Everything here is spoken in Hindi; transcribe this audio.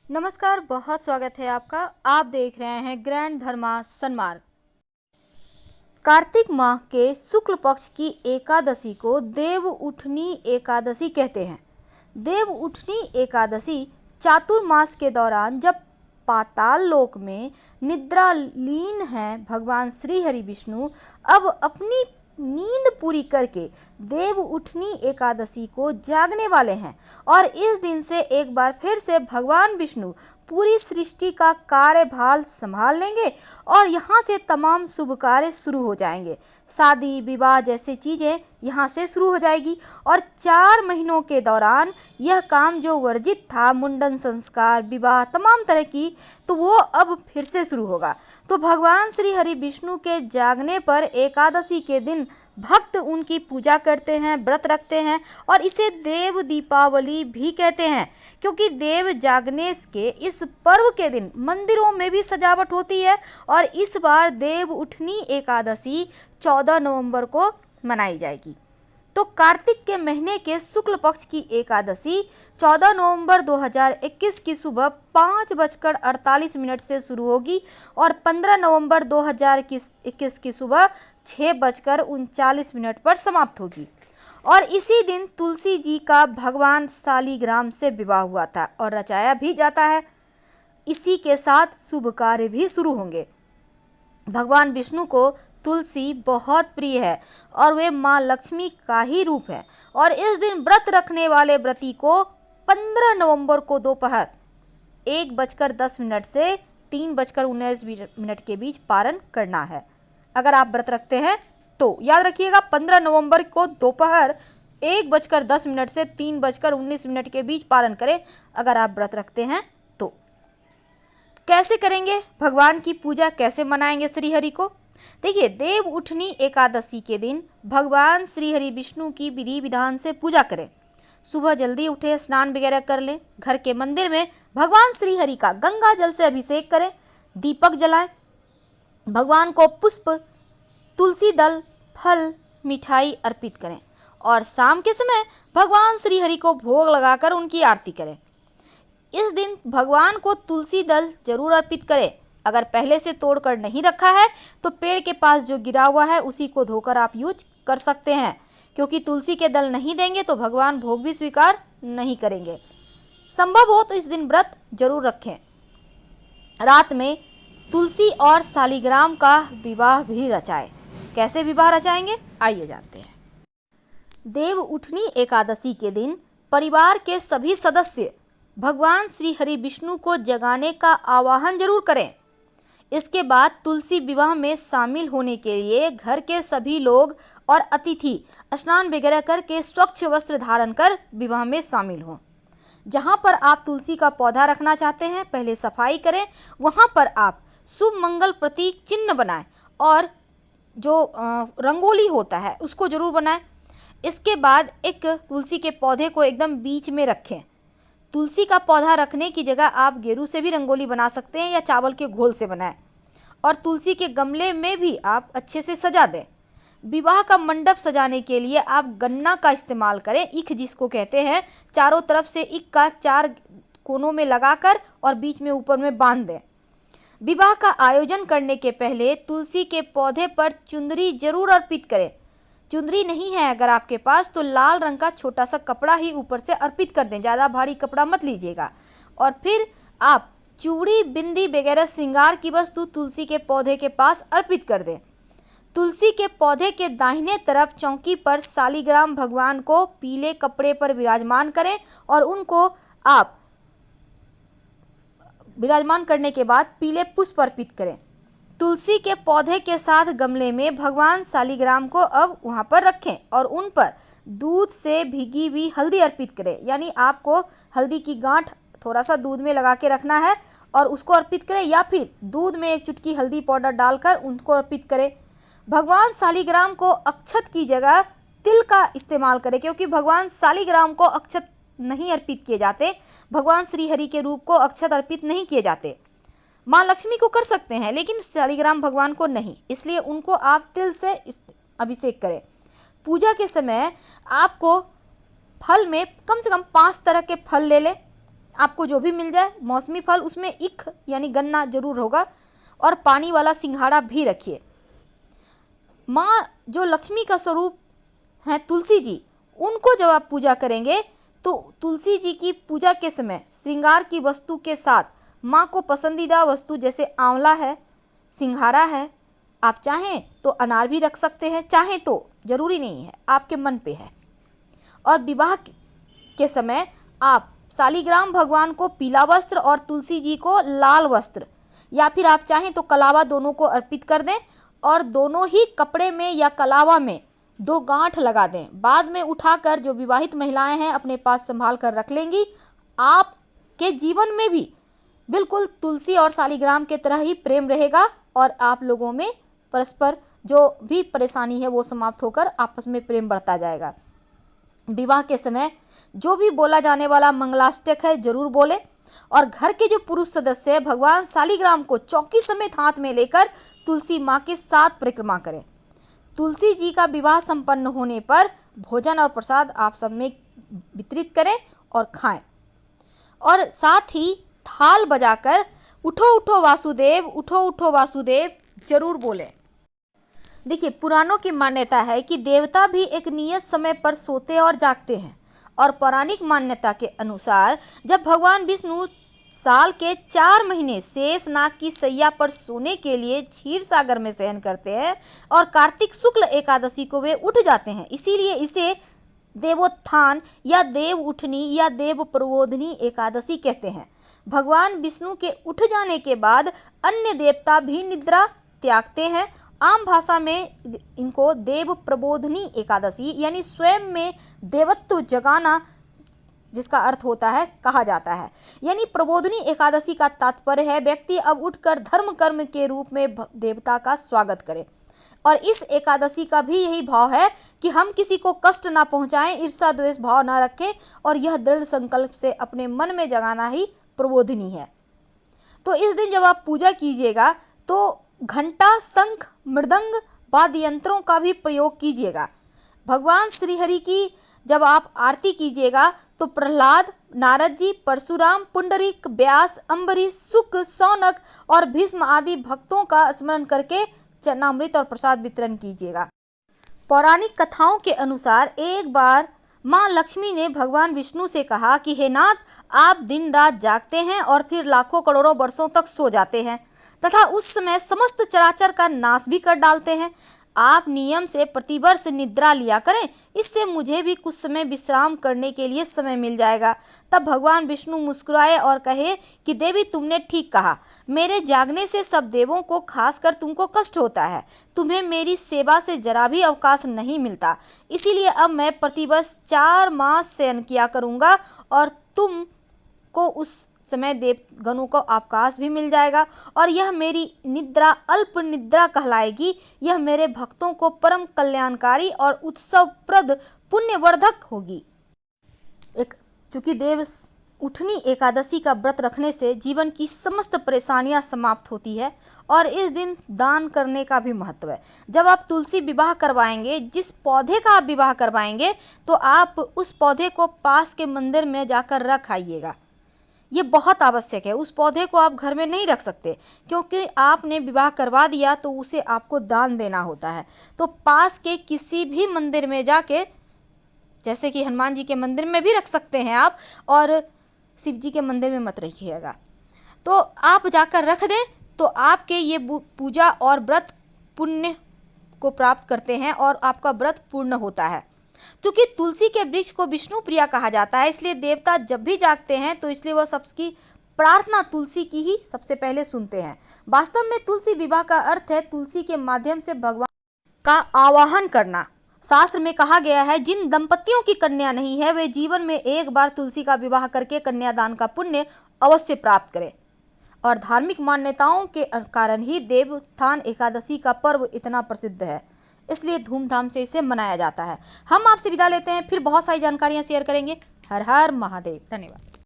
नमस्कार, बहुत स्वागत है आपका। आप देख रहे हैं ग्रैंड धर्मा सन्मार्ग। कार्तिक माह के शुक्ल पक्ष की एकादशी को देव उठनी एकादशी कहते हैं। देव उठनी एकादशी चातुर्मास के दौरान जब पाताल लोक में निद्रालीन हैं भगवान श्री हरि विष्णु अब अपनी नींद पूरी करके देव उठनी एकादशी को जागने वाले हैं और इस दिन से एक बार फिर से भगवान विष्णु पूरी सृष्टि का कार्यभार संभाल लेंगे और यहाँ से तमाम शुभ कार्य शुरू हो जाएंगे। शादी विवाह जैसी चीज़ें यहाँ से शुरू हो जाएगी और 4 महीनों के दौरान यह काम जो वर्जित था, मुंडन संस्कार, विवाह, तमाम तरह की, तो वो अब फिर से शुरू होगा। तो भगवान श्री हरि विष्णु के जागने पर एकादशी के दिन भक्त उनकी पूजा करते हैं, व्रत रखते हैं और इसे देव दीपावली भी कहते हैं, क्योंकि देव जागने के इस पर्व के दिन मंदिरों में भी सजावट होती है और इस बार देव उठनी एकादशी 14 नवंबर को मनाई जाएगी। तो कार्तिक के महीने के शुक्ल पक्ष की एकादशी 14 नवंबर 2021 की सुबह 5:48 से शुरू होगी और 15 नवंबर 2021 की सुबह 6:39 पर समाप्त होगी। और इसी दिन तुलसी जी का भगवान शालिग्राम से विवाह हुआ था और रचाया भी जाता है। इसी के साथ शुभ कार्य भी शुरू होंगे। भगवान विष्णु को तुलसी बहुत प्रिय है और वे माँ लक्ष्मी का ही रूप है और इस दिन व्रत रखने वाले व्रती को 15 नवंबर को दोपहर 1:10 से 3:19 के बीच पारण करना है। अगर आप व्रत रखते हैं तो याद रखिएगा 15 नवंबर को दोपहर 1:10 से 3:19 के बीच पारण करें अगर आप व्रत रखते हैं तो। कैसे करेंगे, भगवान की पूजा कैसे मनाएंगे श्री हरि को? देखिए, देव उठनी एकादशी के दिन भगवान श्री हरि विष्णु की विधि विधान से पूजा करें। सुबह जल्दी उठे, स्नान वगैरह कर लें, घर के मंदिर में भगवान श्री हरि का गंगा जल से अभिषेक करें, दीपक जलाएं, भगवान को पुष्प, तुलसी दल, फल, मिठाई अर्पित करें और शाम के समय भगवान श्री हरि को भोग लगाकर उनकी आरती करें। इस दिन भगवान को तुलसी दल जरूर अर्पित करें। अगर पहले से तोड़कर नहीं रखा है तो पेड़ के पास जो गिरा हुआ है उसी को धोकर आप यूज कर सकते हैं, क्योंकि तुलसी के दल नहीं देंगे तो भगवान भोग भी स्वीकार नहीं करेंगे। संभव हो तो इस दिन व्रत जरूर रखें। रात में तुलसी और शालिग्राम का विवाह भी रचाएं। कैसे विवाह रचाएंगे, आइए जानते हैं। देव उठनी एकादशी के दिन परिवार के सभी सदस्य भगवान श्री हरि विष्णु को जगाने का आवाहन जरूर करें। इसके बाद तुलसी विवाह में शामिल होने के लिए घर के सभी लोग और अतिथि स्नान वगैरह करके स्वच्छ वस्त्र धारण कर विवाह में शामिल हों। जहां पर आप तुलसी का पौधा रखना चाहते हैं पहले सफाई करें, वहां पर आप शुभ मंगल प्रतीक चिन्ह बनाएं और जो रंगोली होता है उसको जरूर बनाएं। इसके बाद एक तुलसी के पौधे को एकदम बीच में रखें। तुलसी का पौधा रखने की जगह आप गेरू से भी रंगोली बना सकते हैं या चावल के घोल से बनाएं और तुलसी के गमले में भी आप अच्छे से सजा दें। विवाह का मंडप सजाने के लिए आप गन्ना का इस्तेमाल करें, ईख जिसको कहते हैं। चारों तरफ से ईख का 4 कोनों में लगाकर और बीच में ऊपर में बांध दें। विवाह का आयोजन करने के पहले तुलसी के पौधे पर चुंदरी जरूर अर्पित करें। चुंदरी नहीं है अगर आपके पास तो लाल रंग का छोटा सा कपड़ा ही ऊपर से अर्पित कर दें, ज़्यादा भारी कपड़ा मत लीजिएगा। और फिर आप चूड़ी, बिंदी वगैरह श्रृंगार की वस्तु तुलसी के पौधे के पास अर्पित कर दें। तुलसी के पौधे के दाहिने तरफ चौकी पर शालिग्राम भगवान को पीले कपड़े पर विराजमान करें और उनको आप विराजमान करने के बाद पीले पुष्प अर्पित करें। तुलसी के पौधे के साथ गमले में भगवान शालिग्राम को अब वहाँ पर रखें और उन पर दूध से भीगी हुई हल्दी अर्पित करें। यानी आपको हल्दी की गांठ थोड़ा सा दूध में लगा के रखना है और उसको अर्पित करें, या फिर दूध में 1 चुटकी हल्दी पाउडर डालकर उनको अर्पित करें। भगवान शालिग्राम को अक्षत की जगह तिल का इस्तेमाल करें, क्योंकि भगवान शालिग्राम को अक्षत नहीं अर्पित किए जाते, भगवान श्री हरि के रूप को अक्षत अर्पित नहीं किए जाते। माँ लक्ष्मी को कर सकते हैं लेकिन शालिग्राम भगवान को नहीं, इसलिए उनको आप तिल से अभिषेक करें। पूजा के समय आपको फल में कम से कम 5 तरह के फल ले लें आपको जो भी मिल जाए मौसमी फल, उसमें ईख यानी गन्ना जरूर होगा, और पानी वाला सिंघाड़ा भी रखिए। माँ जो लक्ष्मी का स्वरूप है तुलसी जी, उनको जब आप पूजा करेंगे तो तुलसी जी की पूजा के समय श्रृंगार की वस्तु के साथ माँ को पसंदीदा वस्तु जैसे आंवला है, सिंघाड़ा है, आप चाहें तो अनार भी रख सकते हैं, चाहें तो, जरूरी नहीं है, आपके मन पे है। और विवाह के समय आप शालिग्राम भगवान को पीला वस्त्र और तुलसी जी को लाल वस्त्र, या फिर आप चाहें तो कलावा, दोनों को अर्पित कर दें और दोनों ही कपड़े में या कलावा में 2 गांठ लगा दें। बाद में उठाकर जो विवाहित महिलाएं हैं अपने पास संभाल कर रख लेंगी। आपके जीवन में भी बिल्कुल तुलसी और शालिग्राम के तरह ही प्रेम रहेगा और आप लोगों में परस्पर जो भी परेशानी है वो समाप्त होकर आपस में प्रेम बढ़ता जाएगा। विवाह के समय जो भी बोला जाने वाला मंगलाष्टक है जरूर बोले, और घर के जो पुरुष सदस्य है भगवान शालिग्राम को चौकी समेत हाथ में लेकर तुलसी माँ के साथ परिक्रमा करें। तुलसी जी का विवाह संपन्न होने पर भोजन और प्रसाद आप सब में वितरित करें और खाएं, और साथ ही थाल बजाकर उठो उठो वासुदेव, उठो उठो वासुदेव जरूर बोलें। देखिए, पुराणों की मान्यता है कि देवता भी एक नियत समय पर सोते और जागते हैं, और पौराणिक मान्यता के अनुसार जब भगवान विष्णु साल के 4 महीने शेषनाग की सैया पर सोने के लिए क्षीर सागर में शयन करते हैं और कार्तिक शुक्ल एकादशी को वे उठ जाते हैं, इसीलिए इसे देवोत्थान या देव उठनी या देव प्रबोधनी एकादशी कहते हैं। भगवान विष्णु के उठ जाने के बाद अन्य देवता भी निद्रा त्यागते हैं। आम भाषा में इनको देव प्रबोधनी एकादशी यानी स्वयं में देवत्व जगाना, जिसका अर्थ होता है, कहा जाता है। यानी प्रबोधनी एकादशी का तात्पर्य है व्यक्ति अब उठकर धर्म कर्म के रूप में देवता का स्वागत करे, और इस एकादशी का भी यही भाव है कि हम किसी को कष्ट ना पहुंचाएं, ईर्ष्या द्वेष भाव ना रखें, और यह दृढ़ संकल्प से अपने मन में जगाना ही प्रबोधनी है। तो इस दिन जब आप पूजा कीजिएगा तो घंटा, शंख, मृदंग, वाद्य यंत्रों का भी प्रयोग कीजिएगा। भगवान श्रीहरि की जब आप आरती कीजिएगा तो प्रहलाद, नारद जी, परशुराम, पुंडरीक, व्यास, अम्बरीश, शुक, शौनक और भीष्म आदि भक्तों का स्मरण करके चरणामृत और प्रसाद वितरण कीजिएगा। पौराणिक कथाओं के अनुसार एक बार माँ लक्ष्मी ने भगवान विष्णु से कहा कि हे नाथ, आप दिन रात जागते हैं और फिर लाखों करोड़ों वर्षों तक सो जाते हैं तथा उस समय समस्त चराचर का नाश भी कर डालते हैं। आप नियम से प्रतिवर्ष निद्रा लिया करें, इससे मुझे भी कुछ समय विश्राम करने के लिए समय मिल जाएगा। तब भगवान विष्णु मुस्कुराए और कहे कि देवी, तुमने ठीक कहा, मेरे जागने से सब देवों को, खासकर तुमको कष्ट होता है। तुम्हें मेरी सेवा से जरा भी अवकाश नहीं मिलता, इसीलिए अब मैं प्रतिवर्ष 4 मास शयन किया करूँगा और तुम को उस समय देवगणों को अवकाश भी मिल जाएगा, और यह मेरी निद्रा अल्प निद्रा कहलाएगी। यह मेरे भक्तों को परम कल्याणकारी और उत्सवप्रद पुण्यवर्धक होगी। चूंकि देव उठनी एकादशी का व्रत रखने से जीवन की समस्त परेशानियां समाप्त होती है, और इस दिन दान करने का भी महत्व है। जब आप तुलसी विवाह करवाएंगे, जिस पौधे का आप विवाह करवाएंगे, तो आप उस पौधे को पास के मंदिर में जाकर रख आइएगा। ये बहुत आवश्यक है। उस पौधे को आप घर में नहीं रख सकते, क्योंकि आपने विवाह करवा दिया तो उसे आपको दान देना होता है। तो पास के किसी भी मंदिर में जाके, जैसे कि हनुमान जी के मंदिर में भी रख सकते हैं आप, और शिव जी के मंदिर में मत रखिएगा। तो आप जाकर रख दें तो आपके ये पूजा और व्रत पुण्य को प्राप्त करते हैं और आपका व्रत पूर्ण होता है। क्योंकि तुलसी के वृक्ष को विष्णु प्रिया कहा जाता है, इसलिए देवता जब भी जागते हैं तो इसलिए वह सबकी प्रार्थना तुलसी की ही सबसे पहले सुनते हैं। वास्तव में तुलसी विवाह का अर्थ है तुलसी के माध्यम से भगवान का आवाहन करना। शास्त्र में कहा गया है, जिन दंपतियों की कन्या नहीं है वे जीवन में एक बार तुलसी का विवाह करके कन्यादान का पुण्य अवश्य प्राप्त करें। और धार्मिक मान्यताओं के कारण ही देवोत्थान एकादशी का पर्व इतना प्रसिद्ध है, इसलिए धूमधाम से इसे मनाया जाता है। हम आपसे विदा लेते हैं, फिर बहुत सारी जानकारियां शेयर करेंगे। हर हर महादेव। धन्यवाद।